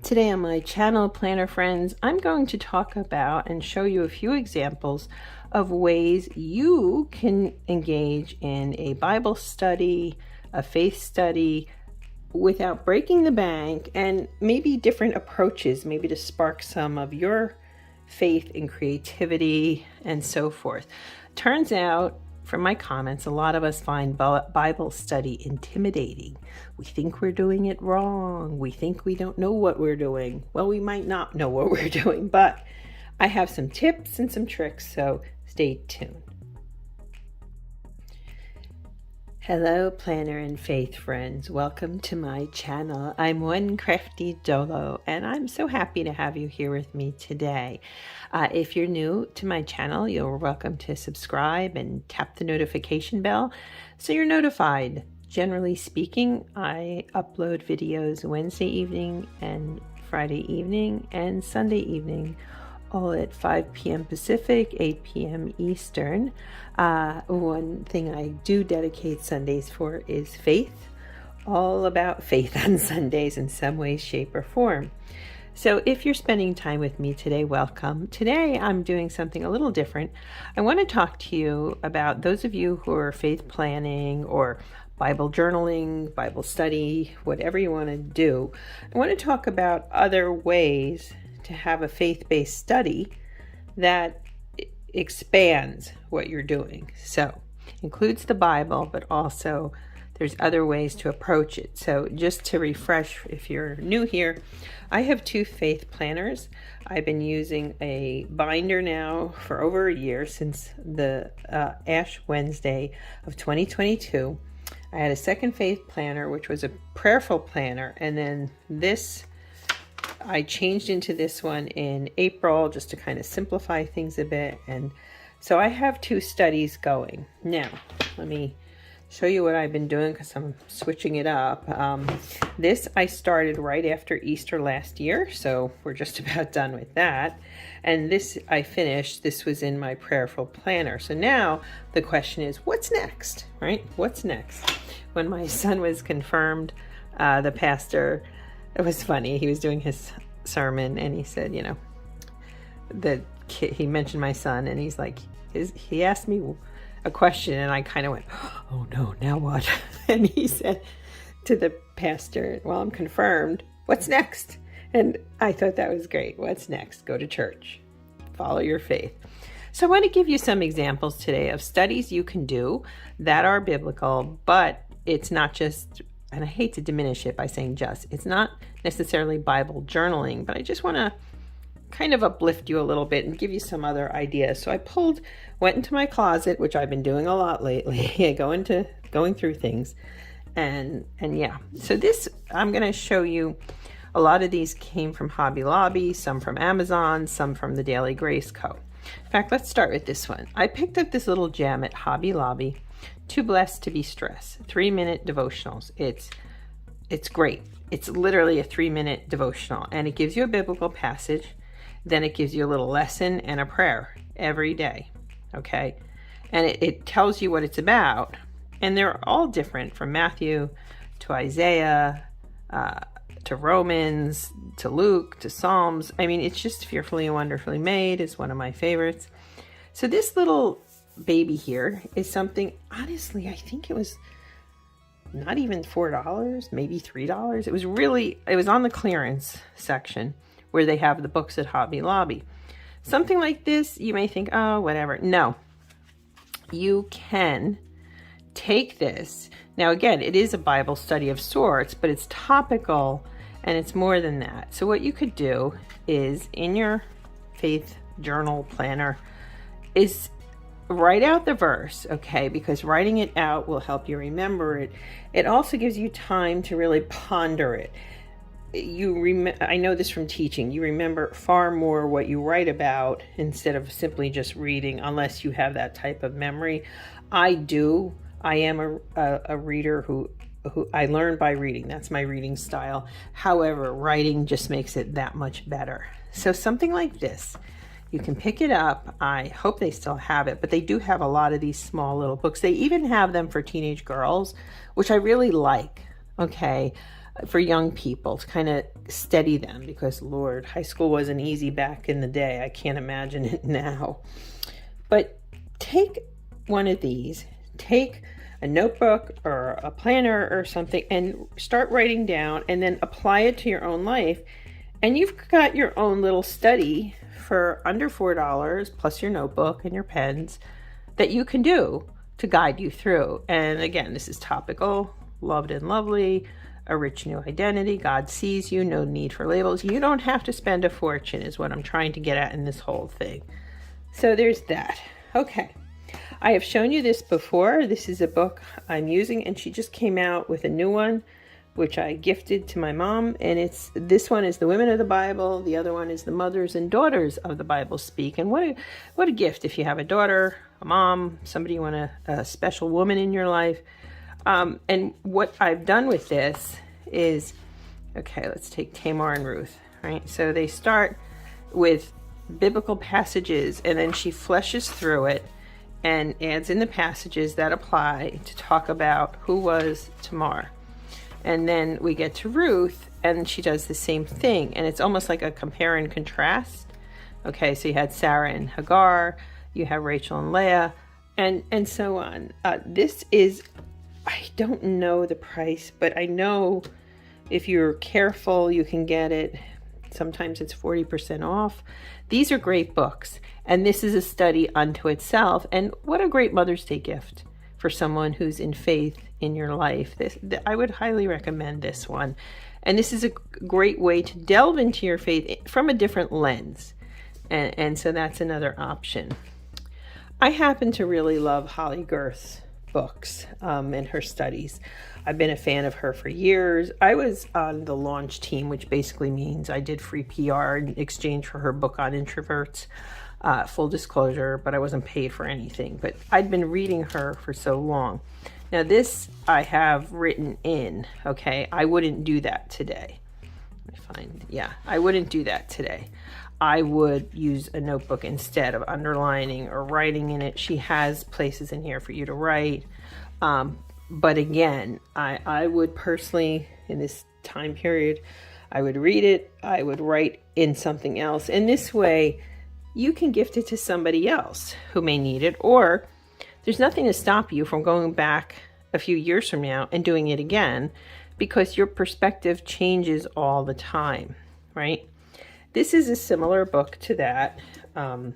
Today on my channel, Planner Friends, I'm going to talk about and show you a few examples of ways you can engage in a Bible study, a faith study, without breaking the bank, and maybe different approaches, maybe to spark some of your faith and creativity and so forth. Turns out, from my comments, a lot of us find Bible study intimidating. We think we're doing it wrong. We think we don't know what we're doing. Well, we might not know what we're doing, but I have some tips and some tricks, so stay tuned. Hello, planner and faith friends. Welcome to my channel. I'm One Crafty Dolo, and I'm so happy to have you here with me today. If you're new to my channel, you're welcome to subscribe and tap the notification bell so you're notified. Generally speaking, I upload videos Wednesday evening and Friday evening and Sunday evening, all at 5 p.m. Pacific, 8 p.m. Eastern. One thing I do dedicate Sundays for is faith, all about faith on Sundays in some way, shape, or form. So if you're spending time with me today, welcome. Today I'm doing something a little different. I want to talk to you about those of you who are faith planning or Bible journaling, Bible study, whatever you want to do. I want to talk about other ways to have a faith-based study that expands what you're doing. So includes the Bible, but also there's other ways to approach it. So just to refresh, if you're new here, I have two faith planners. I've been using a binder now for over a year, since the Ash Wednesday of 2022. I had a second faith planner, which was a prayerful planner, and then this I changed into this one in April just to kind of simplify things a bit. And so I have two studies going. Now, let me show you what I've been doing because I'm switching it up. This I started right after Easter last year, so we're just about done with that. And this I finished. This was in my prayerful planner. So now the question is, what's next, right? What's next? When my son was confirmed, the pastor, it was funny. He was doing his sermon and he said, you know, the kid, he mentioned my son, and he's like, he asked me a question and I kind of went, oh no, now what? And he said to the pastor, well, I'm confirmed. What's next? And I thought that was great. What's next? Go to church. Follow your faith. So I want to give you some examples today of studies you can do that are biblical, but it's not just, and I hate to diminish it by saying just, it's not necessarily Bible journaling, but I just want to kind of uplift you a little bit and give you some other ideas. So I went into my closet, which I've been doing a lot lately, going through things. And yeah, so this, I'm going to show you, a lot of these came from Hobby Lobby, some from Amazon, some from the Daily Grace Co. In fact, let's start with this one. I picked up this little gem at Hobby Lobby, Too Blessed to Be Stressed, 3-minute devotionals. It's great. It's literally a 3-minute devotional, and it gives you a biblical passage. Then it gives you a little lesson and a prayer every day. Okay. And it tells you what it's about. And they're all different, from Matthew to Isaiah, to Romans, to Luke, to Psalms. I mean, it's just fearfully and wonderfully made. It's one of my favorites. So this little baby here is something, honestly, I think it was not even $4, maybe $3. It was on the clearance section where they have the books at Hobby Lobby. Something like this, you may think, oh, whatever. No, you can take this. Now, again, it is a Bible study of sorts, but it's topical and it's more than that. So what you could do is, in your faith journal planner, is write out the verse, okay? Because writing it out will help you remember it. It also gives you time to really ponder it. I know this from teaching. You remember far more what you write about instead of simply just reading, unless you have that type of memory. I do. I am a reader who I learn by reading. That's my reading style. However, writing just makes it that much better. So something like this, you can pick it up. I hope they still have it, but they do have a lot of these small little books. They even have them for teenage girls, which I really like. Okay. for young people to kind of steady them, because Lord, high school wasn't easy back in the day. I can't imagine it now. But take one of these, take a notebook or a planner or something, and start writing down, and then apply it to your own life. And you've got your own little study for under $4, plus your notebook and your pens, that you can do to guide you through. And again, this is topical, loved and lovely, a rich new identity, God sees you, no need for labels. You don't have to spend a fortune, is what I'm trying to get at in this whole thing. So there's that. Okay. I have shown you this before. This is a book I'm using, and she just came out with a new one, which I gifted to my mom. And this one is The Women of the Bible. The other one is The Mothers and Daughters of the Bible Speak. And what a gift if you have a daughter, a mom, somebody you want a special woman in your life. And what I've done with this is, okay, let's take Tamar and Ruth, right? So they start with biblical passages, and then she fleshes through it and adds in the passages that apply to talk about who was Tamar. And then we get to Ruth, and she does the same thing. And it's almost like a compare and contrast. Okay, so you had Sarah and Hagar, you have Rachel and Leah, and so on. This is, I don't know the price, but I know if you're careful, you can get it. Sometimes it's 40% off. These are great books, and this is a study unto itself. And what a great Mother's Day gift for someone who's in faith in your life. I would highly recommend this one. And this is a great way to delve into your faith from a different lens. And so that's another option. I happen to really love Holly Girth's books and her studies. I've been a fan of her for years. I was on the launch team, which basically means I did free PR in exchange for her book on introverts. Full disclosure, but I wasn't paid for anything. But I'd been reading her for so long. Now this I have written in, okay? I wouldn't do that today. I wouldn't do that today. I would use a notebook instead of underlining or writing in it. She has places in here for you to write. But again, I would personally, in this time period, I would read it, I would write in something else. And this way, you can gift it to somebody else who may need it, or there's nothing to stop you from going back a few years from now and doing it again, because your perspective changes all the time, right? This is a similar book to that.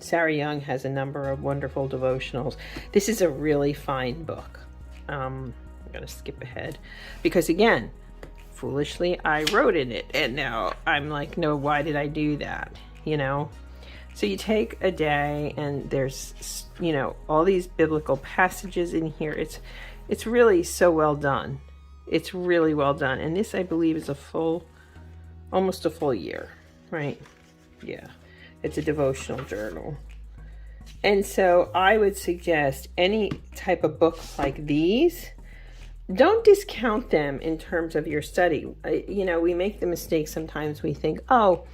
Sarah Young has a number of wonderful devotionals. This is a really fine book. I'm going to skip ahead because, again, foolishly, I wrote in it. And now I'm like, no, why did I do that? You know? So you take a day, and there's, all these biblical passages in here. It's really so well done. It's really well done. And this, I believe, is almost a full year, right? Yeah. It's a devotional journal. And so I would suggest any type of book like these, don't discount them in terms of your study. We make the mistake sometimes. We think, oh,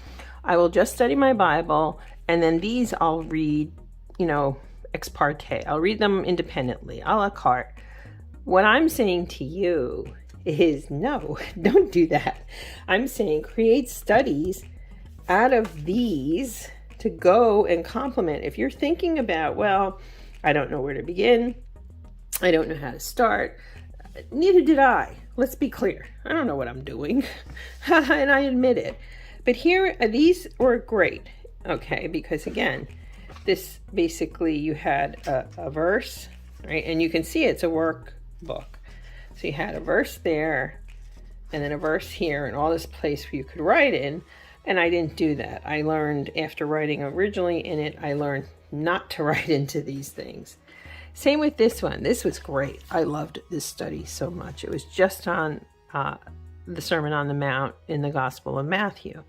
I will just study my Bible, and then these I'll read, ex parte. I'll read them independently, a la carte. What I'm saying to you is, no, don't do that. I'm saying create studies out of these to go and complement. If you're thinking about, well, I don't know where to begin, I don't know how to start, neither did I. Let's be clear. I don't know what I'm doing, and I admit it. But here, these were great, okay, because again, this basically you had a verse, right? And you can see it's a workbook. So you had a verse there, and then a verse here, and all this place where you could write in. And I didn't do that. I learned after writing originally in it, I learned not to write into these things. Same with this one. This was great. I loved this study so much. It was just on the Sermon on the Mount in the Gospel of Matthew.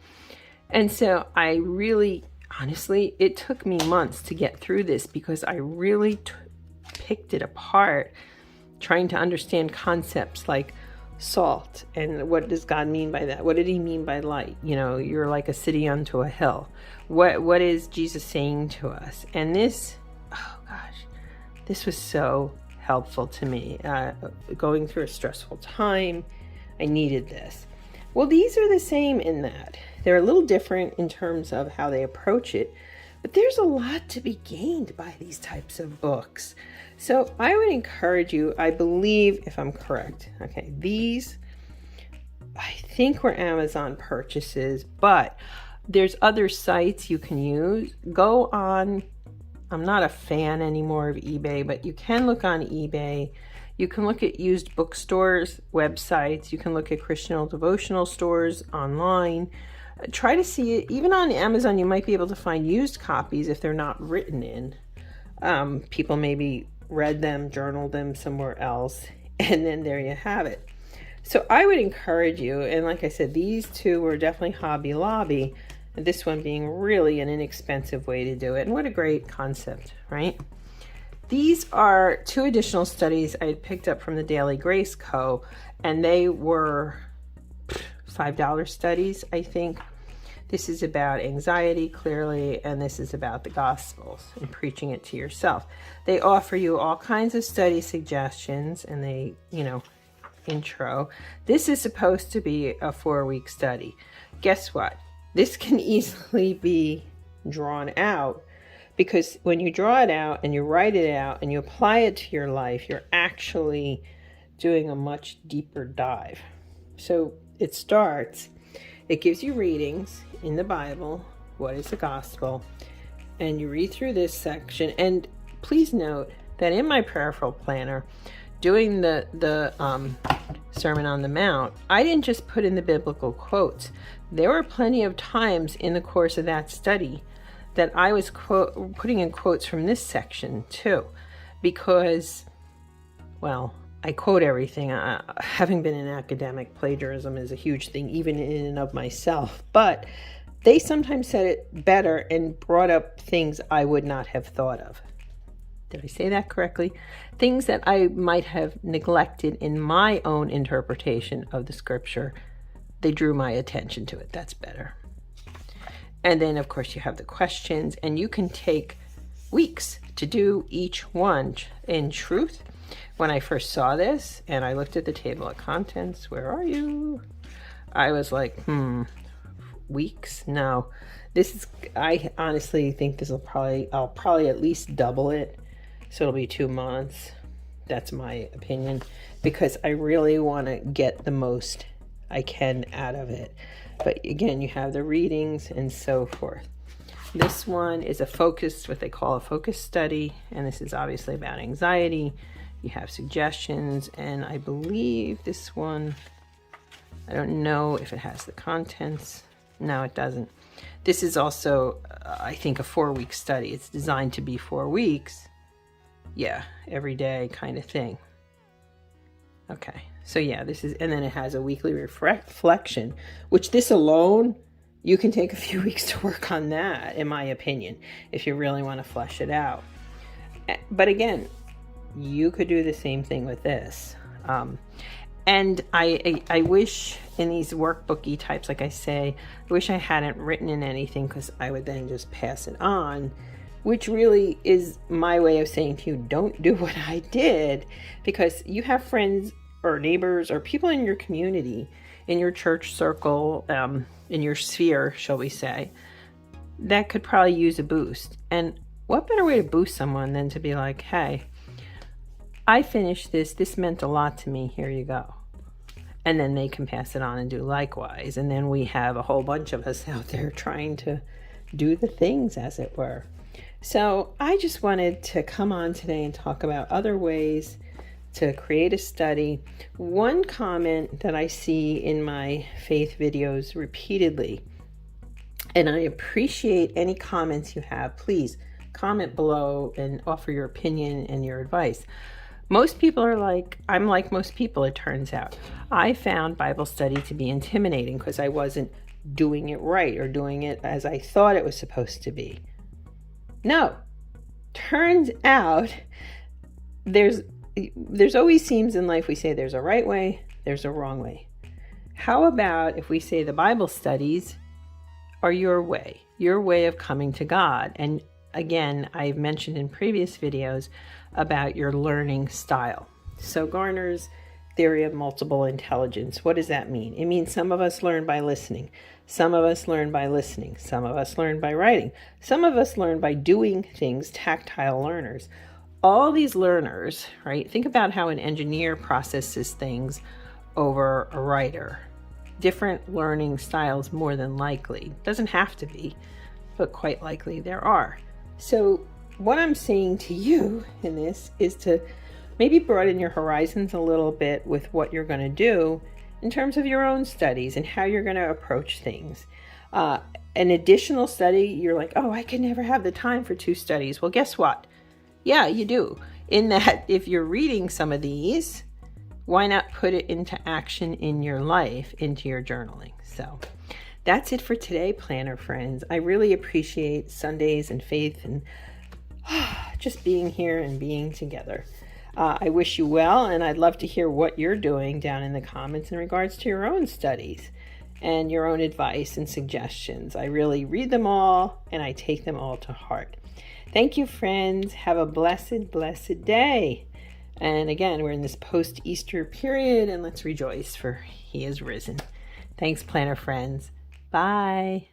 And so I really, honestly, it took me months to get through this because I really picked it apart, trying to understand concepts like salt, and what does God mean by that? What did he mean by light? You're like a city unto a hill. What is Jesus saying to us? And this, oh gosh, this was so helpful to me. Going through a stressful time, I needed this. Well, these are the same in that they're a little different in terms of how they approach it, but there's a lot to be gained by these types of books. So I would encourage you, I believe, if I'm correct, okay, these I think were Amazon purchases, but there's other sites you can use. Go on, I'm not a fan anymore of eBay, but you can look on eBay. You can look at used bookstores, websites. You can look at Christian devotional stores online. Try to see it. Even on Amazon, you might be able to find used copies if they're not written in. People maybe read them, journaled them somewhere else, and then there you have it. So I would encourage you, and like I said, these two were definitely Hobby Lobby, and this one being really an inexpensive way to do it. And what a great concept, right? These are 2 additional studies I had picked up from the Daily Grace Co., and they were $5 studies, I think. This is about anxiety, clearly, and this is about the Gospels and preaching it to yourself. They offer you all kinds of study suggestions, and they, intro. This is supposed to be a 4-week study. Guess what? This can easily be drawn out, because when you draw it out and you write it out and you apply it to your life, you're actually doing a much deeper dive. So it gives you readings in the Bible, what is the gospel, and you read through this section. And please note that in my prayerful planner, doing the Sermon on the Mount, I didn't just put in the biblical quotes. There were plenty of times in the course of that study that I was putting in quotes from this section too, because, well, I quote everything. Having been an academic, plagiarism is a huge thing, even in and of myself. But they sometimes said it better and brought up things I would not have thought of. Did I say that correctly? Things that I might have neglected in my own interpretation of the scripture. They drew my attention to it. That's better. And then, of course, you have the questions, and you can take weeks to do each one. In truth, when I first saw this and I looked at the table of contents, where are you? I was like, weeks? No. I honestly think I'll probably at least double it. So it'll be 2 months. That's my opinion, because I really want to get the most I can out of it. But again, you have the readings and so forth. This one is what they call a focus study, and this is obviously about anxiety. You have suggestions, and I believe this one, I don't know if it has the contents. No, it doesn't. This is also, I think, a 4-week study. It's designed to be 4 weeks. Yeah, every day kind of thing. Okay, so yeah, this is, and then it has a weekly reflection, which this alone, you can take a few weeks to work on that, in my opinion, if you really want to flesh it out. But again, you could do the same thing with this. And I wish in these workbooky types, like I say, I wish I hadn't written in anything, because I would then just pass it on, which really is my way of saying to you, don't do what I did, because you have friends or neighbors or people in your community, in your church circle, in your sphere, shall we say, that could probably use a boost. And what better way to boost someone than to be like, hey, I finished this. This meant a lot to me. Here you go. And then they can pass it on and do likewise. And then we have a whole bunch of us out there trying to do the things, as it were. So I just wanted to come on today and talk about other ways to create a study. One comment that I see in my faith videos repeatedly, and I appreciate any comments you have. Please comment below and offer your opinion and your advice. Most people are like, I'm like most people, it turns out. I found Bible study to be intimidating because I wasn't doing it right or doing it as I thought it was supposed to be. No, turns out there's always seems in life we say there's a right way, there's a wrong way. How about if we say the Bible studies are your way of coming to God? And again, I've mentioned in previous videos about your learning style. So Garner's, theory of multiple intelligence. What does that mean? It means some of us learn by listening. Some of us learn by listening. Some of us learn by writing. Some of us learn by doing things, tactile learners. All these learners, right? Think about how an engineer processes things over a writer. Different learning styles, more than likely. Doesn't have to be, but quite likely there are. So what I'm saying to you in this is to maybe broaden your horizons a little bit with what you're going to do in terms of your own studies and how you're going to approach things. An additional study, you're like, oh, I could never have the time for 2 studies. Well, guess what? Yeah, you do. In that, if you're reading some of these, why not put it into action in your life, into your journaling? So that's it for today, planner friends. I really appreciate Sundays and faith and just being here and being together. I wish you well, and I'd love to hear what you're doing down in the comments in regards to your own studies and your own advice and suggestions. I really read them all, and I take them all to heart. Thank you, friends. Have a blessed, blessed day. And again, we're in this post-Easter period, and let's rejoice, for he is risen. Thanks, planner friends. Bye.